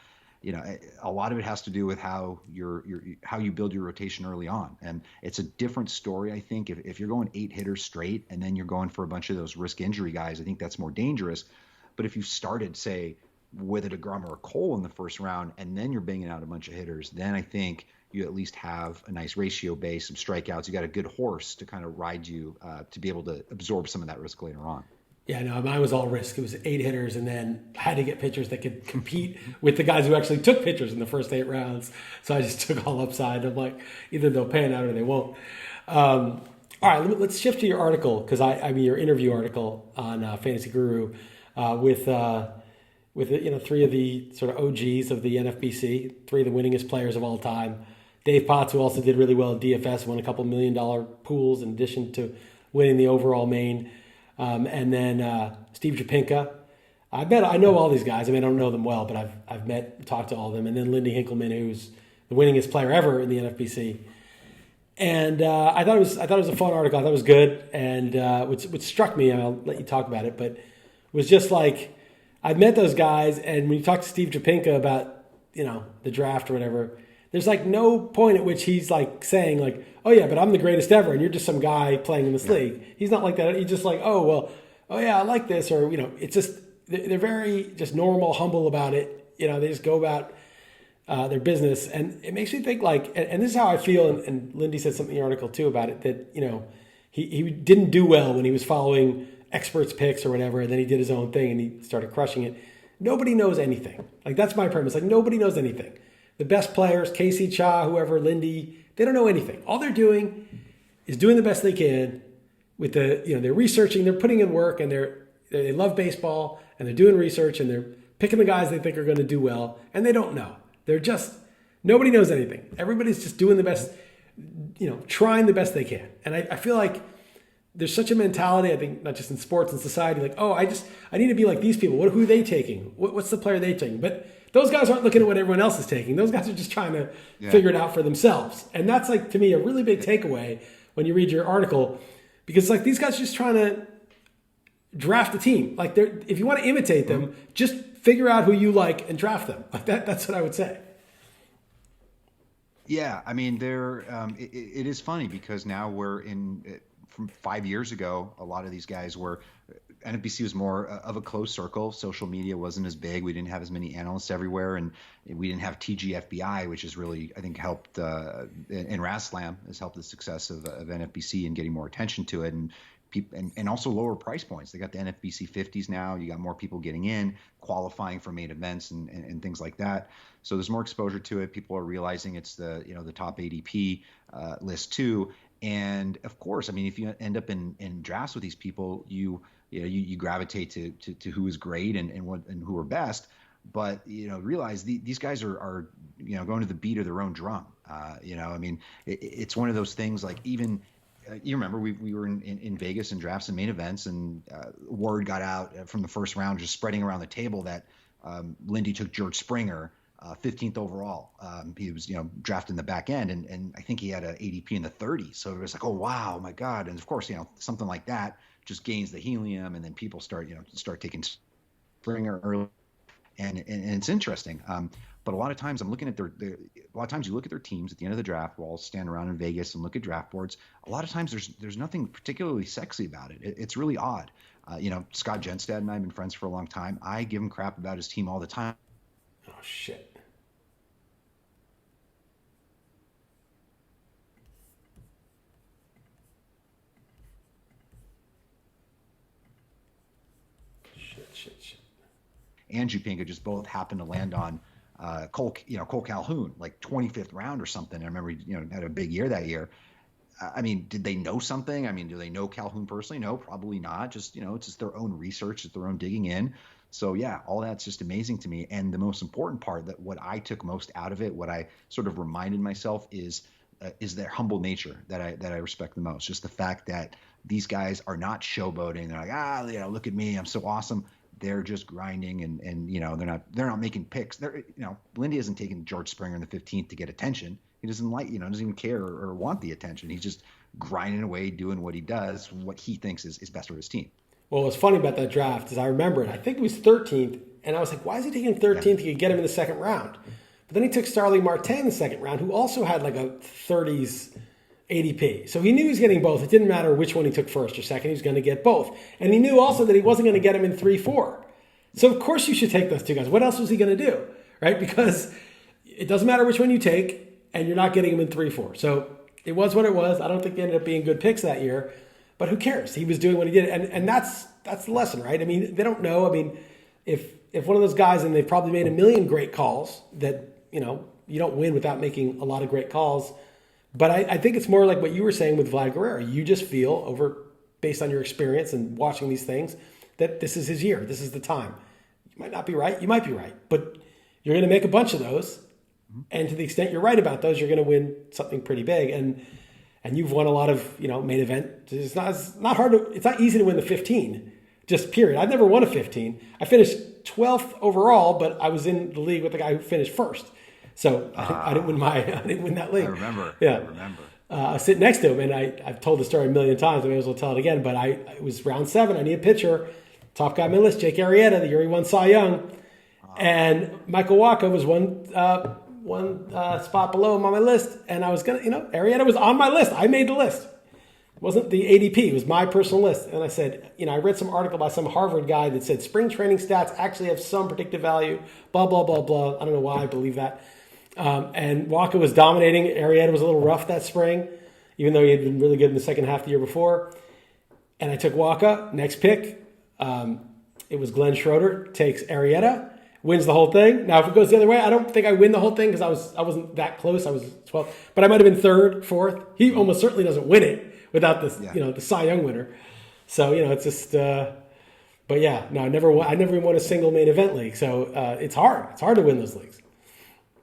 lot of it has to do with how you build your rotation early on, and it's a different story. I think if you're going 8 hitters straight and then you're going for a bunch of those risk injury guys, I think that's more dangerous. But if you started, say, with a DeGrom or a Cole in the first round, and then you're banging out a bunch of hitters, then I think you at least have a nice ratio base, some strikeouts. You got a good horse to kind of ride you to be able to absorb some of that risk later on. Yeah, no, mine was all risk. It was 8 hitters, and then I had to get pitchers that could compete with the guys who actually took pitchers in the first 8 rounds. So I just took all upside. I'm like, either they'll pan out or they won't. All right, let's shift to your article, because I mean your interview article on Fantasy Guru with 3 of the sort of OGs of the NFBC, 3 of the winningest players of all time. Dave Potts, who also did really well at DFS, won a couple $1 million pools in addition to winning the overall main. And then Steve Japinka. I know all these guys. I mean, I don't know them well, but I've talked to all of them. And then Lindy Hinkelman, who's the winningest player ever in the NFBC. And I thought it was a fun article. I thought it was good. And what struck me, and I'll let you talk about it, but was just like, I've met those guys, and when you talk to Steve Japinka about, the draft or whatever, there's like no point at which he's like saying like, oh yeah, but I'm the greatest ever, and you're just some guy playing in this league. He's not like that. He's just like, oh yeah, I like this, or it's just they're very just normal, humble about it. They just go about their business, and it makes me think like, and this is how I feel. And Lindy said something in the article too about it, that he didn't do well when he was following experts' picks or whatever, and then he did his own thing and he started crushing it. Nobody knows anything. Like, that's my premise. Like, nobody knows anything. The best players, Casey, Cha, whoever, Lindy, they don't know anything. All they're doing is doing the best they can with they're researching, they're putting in work, and they love baseball, and they're doing research, and they're picking the guys they think are going to do well, and they don't know. Nobody knows anything. Everybody's just doing the best, trying the best they can. And I feel like there's such a mentality, I think, not just in sports and society, like, oh, I need to be like these people. Who are they taking? What's the player they taking? But those guys aren't looking at what everyone else is taking. Those guys are just trying to figure it out for themselves. And that's, like, to me, a really big takeaway when you read your article, because, like, these guys are just trying to draft a team. Like, if you want to imitate them, just figure out who you like and draft them. Like that's what I would say. Yeah, I mean, it is funny because now we're from 5 years ago, a lot of these guys NFBC was more of a closed circle. Social media wasn't as big. We didn't have as many analysts everywhere, and we didn't have TGFBI, which has really, I think, helped, and RASLAM has helped the success of NFBC and getting more attention to it, and also lower price points. They got the NFBC 50s now. You got more people getting in, qualifying for main events and things like that. So there's more exposure to it. People are realizing it's the top ADP list too. And of course, I mean, if you end up in drafts with these people, you gravitate to who is great and who are best. But realize these guys are going to the beat of their own drum. I mean, it's one of those things. Like, even you remember we were in Vegas in drafts and main events, and word got out from the first round, just spreading around the table, that Lindy took George Springer, 15th overall. He was, drafted in the back end, and I think he had an ADP in the 30s. So it was like, oh wow, my God! And of course, something like that just gains the helium, and then people start taking Springer early, and it's interesting. But a lot of times I'm looking at a lot of times you look at their teams at the end of the draft. We'll all stand around in Vegas and look at draft boards. A lot of times there's nothing particularly sexy about it. It's really odd. Scott Genstad and I have been friends for a long time. I give him crap about his team all the time. Oh, shit. Shit. And Japinka just both happened to land on Cole Calhoun, like 25th round or something. I remember, had a big year that year. I mean, did they know something? I mean, do they know Calhoun personally? No, probably not. Just, it's just their own research, it's their own digging in. So yeah, all that's just amazing to me. And the most important part, that what I took most out of it, what I sort of reminded myself is their humble nature that I respect the most. Just the fact that these guys are not showboating. They're like, look at me, I'm so awesome. They're just grinding, and they're not making picks. Lindy hasn't taken George Springer in the 15th to get attention. He doesn't doesn't even care or want the attention. He's just grinding away, doing what he does, what he thinks is best for his team. Well, what's funny about that draft is I remember it. I think it was 13th, and I was like, why is he taking 13th? He could get him in the second round. But then he took Starling Marte in the second round, who also had like a 30s ADP. So he knew he was getting both. It didn't matter which one he took first or second. He was going to get both. And he knew also that he wasn't going to get him in 3-4. So of course you should take those two guys. What else was he going to do, right? Because it doesn't matter which one you take, and you're not getting him in 3-4. So it was what it was. I don't think they ended up being good picks that year. But who cares? He was doing what he did. And that's the lesson, right? I mean, they don't know. I mean, if one of those guys, and they've probably made a million great calls, that, you don't win without making a lot of great calls. But I think it's more like what you were saying with Vlad Guerrero. You just feel, based on your experience and watching these things, that this is his year. This is the time. You might not be right. You might be right. But you're going to make a bunch of those. And to the extent you're right about those, you're going to win something pretty big. And and you've won a lot of, main event. It's not hard to, it's not easy to win the 15, just period. I've never won a 15. I finished 12th overall, but I was in the league with the guy who finished first. So I didn't win that league. I remember. Yeah. I remember. I was sitting next to him, and I've told the story a million times. I may as well tell it again. But it was round 7. I need a pitcher. Top guy on my list, Jake Arrieta, the year he won Cy Young. And Michael Wacha was one spot below him on my list. And I was going to, Arrieta was on my list. I made the list. It wasn't the ADP. It was my personal list. And I said, I read some article by some Harvard guy that said spring training stats actually have some predictive value, blah, blah, blah, blah. I don't know why I believe that. And Wacha was dominating. Arrieta was a little rough that spring, even though he had been really good in the second half the year before. And I took Wacha. Next pick, it was Glenn Schroeder, takes Arrieta, wins the whole thing. Now, if it goes the other way, I don't think I win the whole thing because I wasn't that close. I was 12th, but I might have been 3rd, 4th. He almost certainly doesn't win it without the Cy Young winner. So it's just. But yeah, no, I never even won a single main event league. So it's hard. It's hard to win those leagues.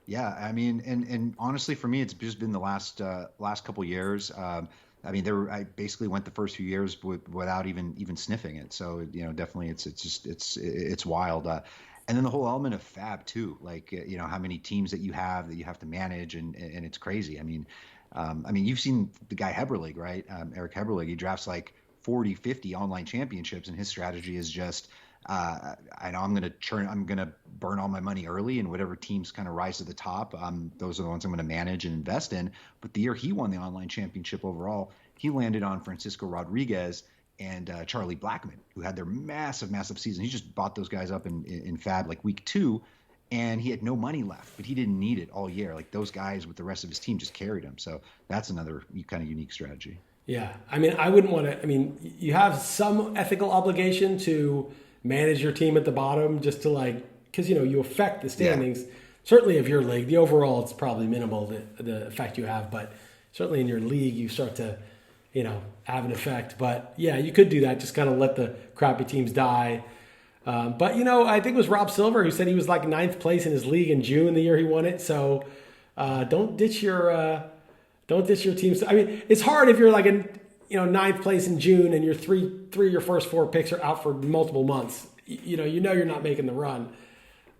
Yeah, I mean, and honestly, for me, it's just been the last couple years. I basically went the first few years without even sniffing it. So definitely, it's wild. And then the whole element of fab too, like how many teams that you have to manage, and it's crazy. I mean, you've seen the guy Heberlig, right? Eric Heberlig, he drafts like 40, 50 online championships, and his strategy is just. I know I'm going to burn all my money early, and whatever teams kind of rise to the top, those are the ones I'm going to manage and invest in. But the year he won the online championship overall, he landed on Francisco Rodriguez and Charlie Blackmon, who had their massive season. He just bought those guys up in Fab like week 2, and he had no money left, but he didn't need it all year. Like those guys with the rest of his team just carried him. So that's another kind of unique strategy. Yeah. I wouldn't want to, you have some ethical obligation to manage your team at the bottom just to because you affect the standings. Certainly of your league, the overall it's probably minimal the effect you have, but certainly in your league you start to have an effect. But yeah, you could do that, just kind of let the crappy teams die. But I think it was Rob Silver who said he was like 9th place in his league in June the year he won it. So don't ditch your teams. It's hard if you're like in 9th place in June and your three of your first 4 picks are out for multiple months. You're not making the run.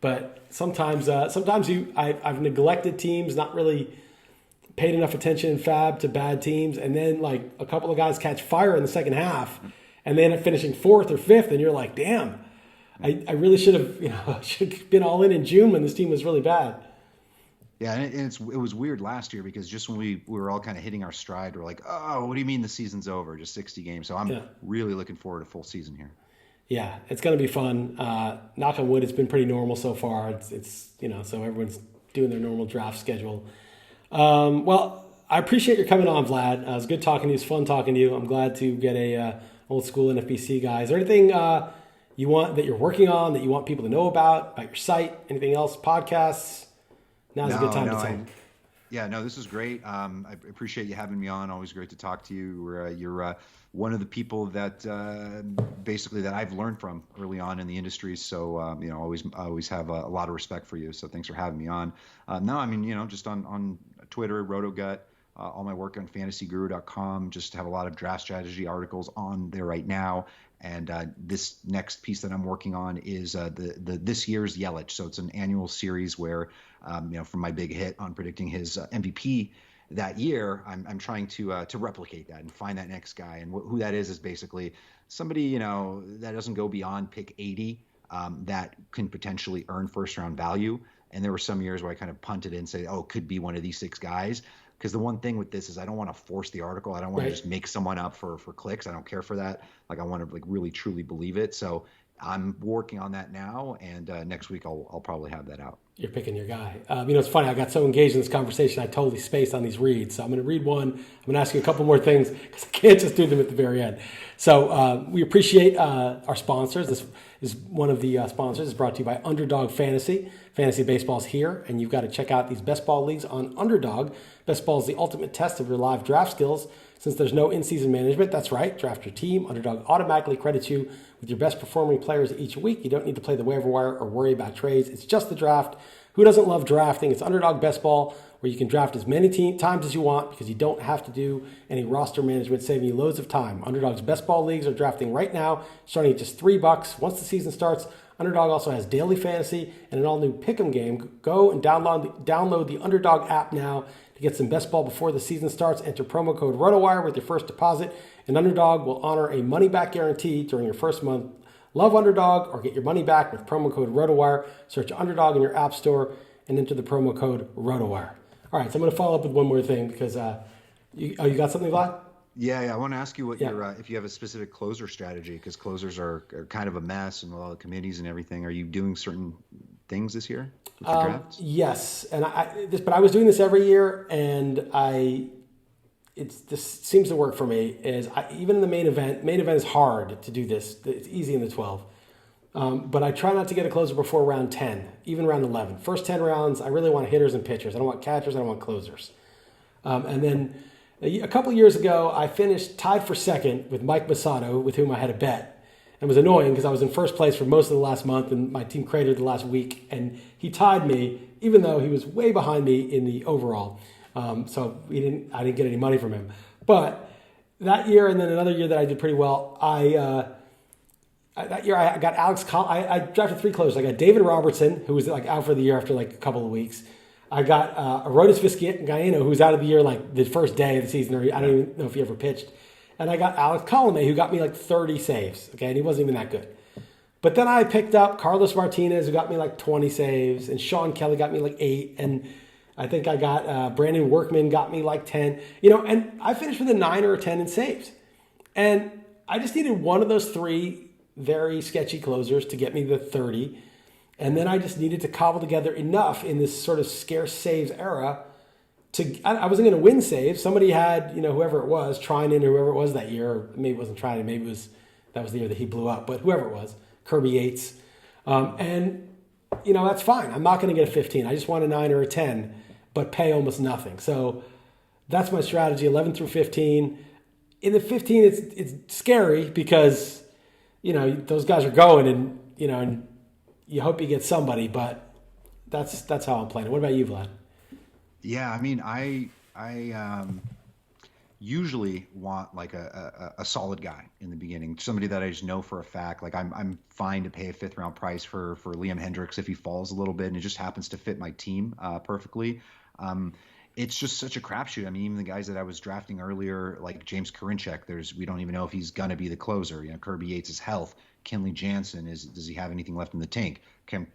But sometimes I've neglected teams, not really paid enough attention in Fab to bad teams, and then like a couple of guys catch fire in the second half, and they end up finishing 4th or 5th, and you're like, damn, I really should have been all in June when this team was really bad. Yeah, and it was weird last year because just when we were all kind of hitting our stride, we're like, oh, what do you mean the season's over? Just 60 games. So I'm really looking forward to full season here. Yeah, it's going to be fun. Knock on wood, it's been pretty normal so far. It's so everyone's doing their normal draft schedule. Well, I appreciate your coming on, Vlad. It was good talking to you. It's fun talking to you. I'm glad to get a old school NFBC guy. Is there anything you want that you're working on that you want people to know about your site? Anything else? Podcasts? Now's a good time to tell. This is great. I appreciate you having me on. Always great to talk to you. You're one of the people that basically that I've learned from early on in the industry. So, always have a lot of respect for you. So thanks for having me on. Just on Twitter, RotoGut, all my work on FantasyGuru.com, just have a lot of draft strategy articles on there right now. And this next piece that I'm working on is this year's Yelich. So it's an annual series where, from my big hit on predicting his MVP that year, I'm trying to replicate that and find that next guy. And who that is basically somebody that doesn't go beyond pick 80 that can potentially earn first round value. And there were some years where I kind of punted and say, it could be one of these 6 guys. Because the one thing with this is I don't want to force the article. I don't want to just make someone up for clicks. I don't care for that. Like I want to really truly believe it. So I'm working on that now, and next week I'll probably have that out. You're picking your guy. It's funny. I got so engaged in this conversation, I totally spaced on these reads. So I'm going to read one. I'm going to ask you a couple more things because I can't just do them at the very end. So we appreciate our sponsors. This is one of the sponsors. It's brought to you by Underdog Fantasy. Fantasy baseball's here, and you've got to check out these best ball leagues on Underdog. Best ball is the ultimate test of your live draft skills. Since there's no in-season management, that's right, draft your team. Underdog automatically credits you with your best performing players each week. You don't need to play the waiver wire or worry about trades. It's just the draft. Who doesn't love drafting? It's Underdog Best Ball, where you can draft as many times as you want because you don't have to do any roster management, saving you loads of time. Underdog's best ball leagues are drafting right now, starting at just $3. Once the season starts, Underdog also has daily fantasy and an all-new pick'em game. Go and download the Underdog app now to get some best ball before the season starts. Enter promo code RotoWire with your first deposit, and Underdog will honor a money-back guarantee during your first month. Love Underdog or get your money back with promo code RotoWire. Search Underdog in your app store and enter the promo code RotoWire. All right, so I'm going to follow up with one more thing because you got something, Vlad? Yeah. I want to ask you what your if you have a specific closer strategy, because closers are kind of a mess and with all the committees and everything. Are you doing certain things this year with your drafts? Yes, and but I was doing this every year, and this seems to work for me. Even in the main event is hard to do this. It's easy in the 12. But I try not to get a closer before round 10, even round 11. First 10 rounds, I really want hitters and pitchers. I don't want catchers. I don't want closers. And then a couple of years ago, I finished tied for second with Mike Masato, with whom I had a bet. And it was annoying because I was in first place for most of the last month, and my team cratered the last week. And he tied me, even though he was way behind me in the overall. So I didn't get any money from him. But that year, and then another year that I did pretty well, that year I got I drafted 3 closers. I got David Robertson, who was like out for the year after like a couple of weeks. I got Arodys Vizcaíno, who was out of the year like the first day of the season, or I don't even know if he ever pitched. And I got Alex Colomé, who got me like 30 saves. Okay, and he wasn't even that good. But then I picked up Carlos Martinez, who got me like 20 saves, and Sean Kelly got me like 8, and I think I got Brandon Workman got me like 10. And I finished with a 9 or a 10 in saves. And I just needed one of those 3 very sketchy closers to get me the 30. And then I just needed to cobble together enough in this sort of scarce saves era I wasn't going to win saves. Somebody had, whoever it was, Trinan or whoever it was that year, or maybe it wasn't Trinan, maybe that was the year that he blew up, but whoever it was, Kirby Yates. That's fine. I'm not going to get a 15. I just want a 9 or a 10, but pay almost nothing. So that's my strategy, 11 through 15. In the 15, it's scary because those guys are going, and you hope you get somebody, but that's how I'm playing it. What about you, Vlad? Yeah, I mean, I usually want like a solid guy in the beginning, somebody that I just know for a fact. Like I'm fine to pay a 5th round price for Liam Hendricks if he falls a little bit and it just happens to fit my team perfectly. It's just such a crapshoot. I mean, even the guys that I was drafting earlier, like James Karinchak, we don't even know if he's gonna be the closer. Kirby Yates' health, Kenley Jansen does he have anything left in the tank? Craig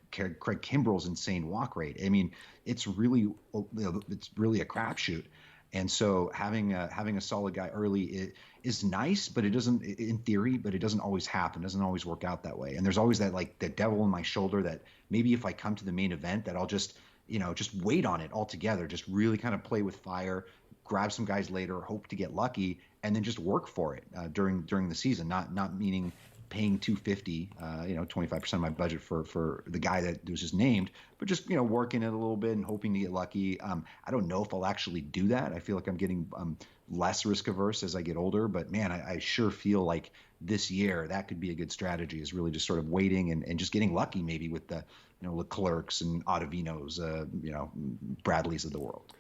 Kimbrell's insane walk rate. I mean, it's really a crapshoot. And so having a solid guy early is nice, but it doesn't, in theory, but it doesn't always happen. It doesn't always work out that way. And there's always that like the devil in my shoulder that maybe if I come to the main event that I'll just wait on it altogether, just really kind of play with fire, grab some guys later, hope to get lucky, and then just work for it during the season. Not meaning paying $250, 25% of my budget for the guy that was just named, but just working it a little bit and hoping to get lucky. I don't know if I'll actually do that. I feel like I'm getting less risk averse as I get older, but man, I sure feel like this year that could be a good strategy, is really just sort of waiting and just getting lucky maybe with the Leclercs and Ottavinos, Bradleys of the world.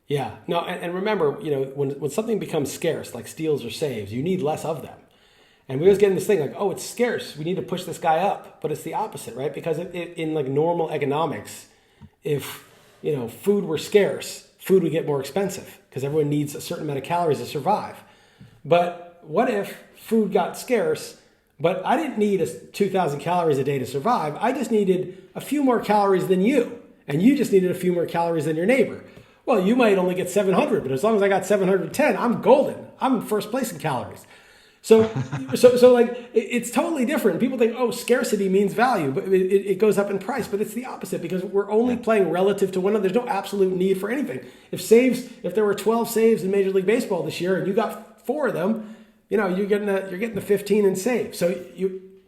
Yeah, no, and remember, when something becomes scarce, like steals or saves, you need less of them. And we always get in this thing like, oh, it's scarce, we need to push this guy up. But it's the opposite, right? Because in like normal economics, if food were scarce, food would get more expensive because everyone needs a certain amount of calories to survive. But what if food got scarce, but I didn't need 2,000 calories a day to survive. I just needed a few more calories than you, and you just needed a few more calories than your neighbor. Well, you might only get 700, but as long as I got 710, I'm golden. I'm in first place in calories. So like it's totally different. People think, oh, scarcity means value, but it goes up in price. But it's the opposite because we're only playing relative to one another. There's no absolute need for anything. If there were 12 saves in Major League Baseball this year and you got 4 of them, you're getting the 15 in saves. So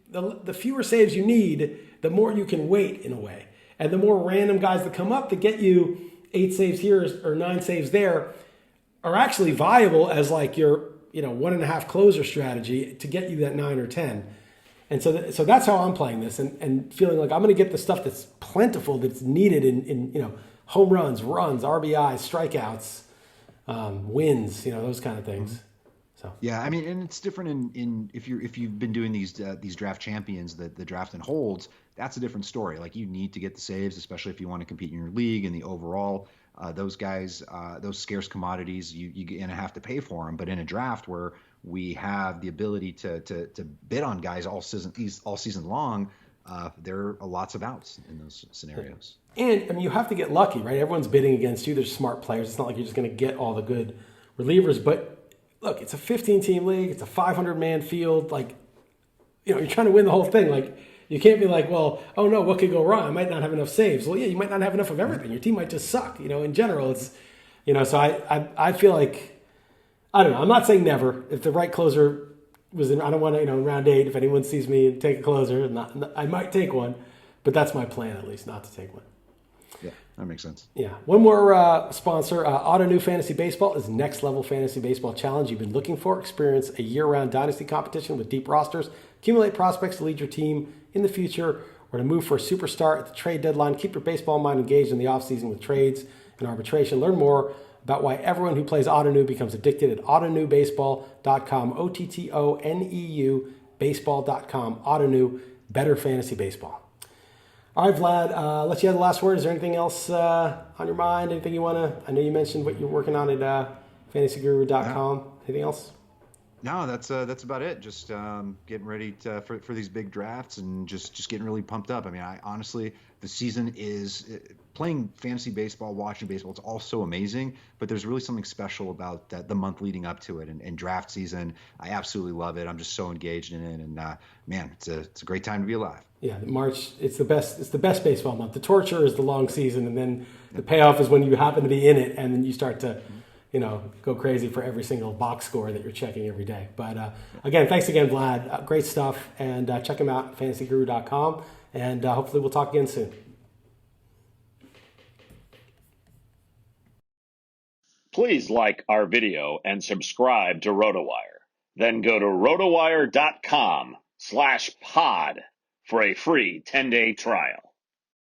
the fewer saves you need, the more you can wait in a way, and the more random guys that come up to get you 8 saves here or 9 saves there are actually viable as like your 1.5 closer strategy to get you that 9 or 10. And so that's how I'm playing this and feeling like I'm going to get the stuff that's plentiful, that's needed in home runs, RBIs, strikeouts, wins, those kind of things. So yeah, I mean, and it's different in if you've been doing these draft champions, the draft and holds. That's a different story. Like, you need to get the saves, especially if you want to compete in your league and the overall. Those guys, those scarce commodities, you're gonna have to pay for them. But in a draft where we have the ability to bid on guys all season long, there are lots of outs in those scenarios. And I mean, you have to get lucky, right? Everyone's bidding against you. There's smart players. It's not like you're just going to get all the good relievers. But look, it's a 15-team league. It's a 500-man field. Like, you're trying to win the whole thing. Like, you can't be like, well, oh no, what could go wrong? I might not have enough saves. Well, yeah, you might not have enough of everything. Your team might just suck. In general, it's, so I feel like, I don't know. I'm not saying never. If the right closer was in, I don't want to, in round 8, if anyone sees me take a closer, I might take one, but that's my plan, at least, not to take one. Yeah, that makes sense. Yeah. One more sponsor. Auto Fantasy Baseball is next level fantasy baseball challenge you've been looking for. Experience a year-round dynasty competition with deep rosters. Accumulate prospects to lead your team in the future or to move for a superstar at the trade deadline. Keep your baseball mind engaged in the offseason with trades and arbitration. Learn more about why everyone who plays Ottoneu becomes addicted at AutoNewBaseball.com. OTTONEU baseball.com. Ottoneu, better fantasy baseball. All right, Vlad, let you have the last word. Is there anything else on your mind? Anything you want to? I know you mentioned what you're working on at FantasyGuru.com. Anything else? No, that's about it. Just getting ready for these big drafts and just getting really pumped up. I mean, I honestly, the season is playing fantasy baseball, watching baseball. It's all so amazing, but there's really something special about the month leading up to it and draft season. I absolutely love it. I'm just so engaged in it, and man, it's a great time to be alive. Yeah, March, it's the best. It's the best baseball month. The torture is the long season, and then the payoff is when you happen to be in it, and then you start to, go crazy for every single box score that you're checking every day. But again, thanks again, Vlad. Great stuff, and check him out at FantasyGuru.com, and hopefully we'll talk again soon. Please like our video and subscribe to RotoWire. Then go to RotoWire.com/pod for a free 10-day trial.